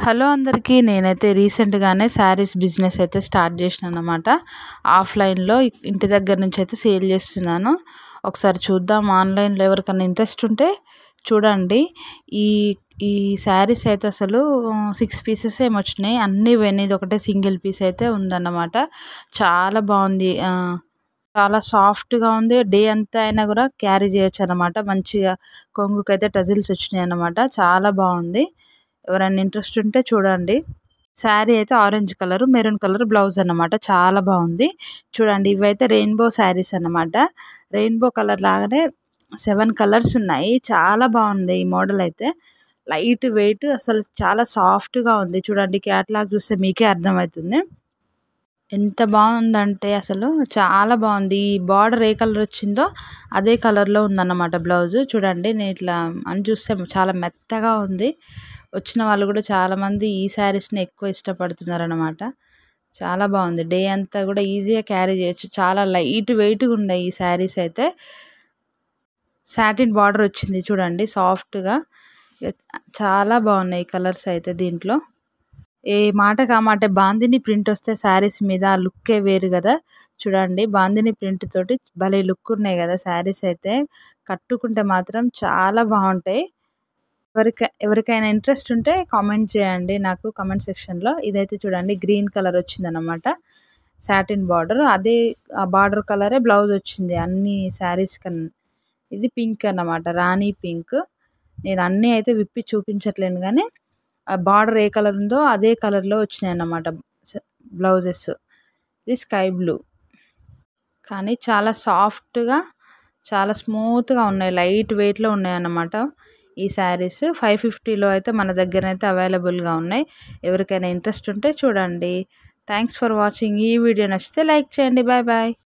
Hello అందరికీ. నేనైతే రీసెంట్‌గానే శారీస్ బిజినెస్ అయితే స్టార్ట్ చేసినాననమాట. ఆఫ్‌లైన్‌లో ఇంటి దగ్గర నుంచి అయితే సేల్ చేస్తున్నాను. ఒకసారి చూద్దాం, ఆన్‌లైన్‌లో ఎవరికన్నా ఇంట్రెస్ట్ ఉంటే చూడండి. ఈ ఈ శారీస్ అయితే అసలు 6 పీసెస్ ఏమో వచ్చినాయి. అన్నీ పోయినాయి. ఇదొకటే సింగిల్ పీస్ అయితే ఉందన్నమాట. చాలా బాగుంది. చాలా సాఫ్ట్‌గా ఉంది. డే అంతా అయినా కూడా క్యారీ చేయొచ్చనమాట. మంచిగా కొంగుకైతే టజిల్స్ వచ్చినాయన్నమాట. చాలా బాగుంది. ఎవరైనా ఇంట్రెస్ట్ ఉంటే చూడండి. శారీ అయితే orange colour, maroon colour blouse అన్నమాట. చాలా బాగుంది. చూడండి, ఇవైతే రెయిన్బో శారీస్ అన్నమాట. రెయిన్బో కలర్ లాగానే 7 కలర్స్ ఉన్నాయి. చాలా బాగుంది ఈ మోడల్ అయితే. లైట్ వెయిట్, అసలు చాలా సాఫ్ట్‌గా ఉంది. చూడండి, క్యాటలాగ్ చూస్తే మీకే అర్థమవుతుంది. ఎంత బాగుందంటే అసలు చాలా బాగుంది. ఈ బార్డర్ ఏ కలర్ వచ్చిందో అదే కలర్‌లో ఉందన్నమాట బ్లౌజ్. చూడండి, నేను ఇట్లా అని చూస్తే చాలా మెత్తగా ఉంది. వచ్చిన వాళ్ళు కూడా చాలామంది ఈ శారీస్‌ని ఎక్కువ ఇష్టపడుతున్నారనమాట. చాలా బాగుంది. డే అంతా కూడా ఈజీగా క్యారీ చేయొచ్చు. చాలా లైట్ వెయిట్‌గా ఉన్నాయి ఈ శారీస్ అయితే. సాటిన్ బార్డర్ వచ్చింది చూడండి, సాఫ్ట్‌గా. చాలా బాగున్నాయి కలర్స్ అయితే దీంట్లో. ఏ మాటకి ఆ మాట బాందిని ప్రింట్ వస్తే శారీస్ మీద ఆ లుక్కే వేరు కదా. చూడండి, బాందిని ప్రింట్ తోటి భలే లుక్ ఉన్నాయి కదా శారీస్ అయితే. కట్టుకుంటే మాత్రం చాలా బాగుంటాయి. ఎవరికైనా ఇంట్రెస్ట్ ఉంటే కామెంట్ చేయండి నాకు కామెంట్ సెక్షన్‌లో. ఇదైతే చూడండి, గ్రీన్ కలర్ వచ్చిందనమాట. Satin border. అదే ఆ బార్డర్ కలరే బ్లౌజ్ వచ్చింది అన్ని శారీస్ కన్నా. ఇది పింక్ అన్నమాట, రాణి పింక్. నేను అన్నీ అయితే విప్పి చూపించట్లేను కానీ ఆ బార్డర్ ఏ కలర్ ఉందో అదే కలర్‌లో వచ్చినాయన్నమాట బ్లౌజెస్. ఇది స్కై బ్లూ. కానీ చాలా సాఫ్ట్‌గా, చాలా స్మూత్‌గా ఉన్నాయి. లైట్ వెయిట్‌లో ఉన్నాయన్నమాట ఈ శారీస్. 550లో అయితే మన దగ్గరనైతే అవైలబుల్‌గా ఉన్నాయి. ఎవరికైనా ఇంట్రెస్ట్ ఉంటే చూడండి. Thanks for watching. ఈ వీడియో నచ్చితే లైక్ చేయండి. Bye bye.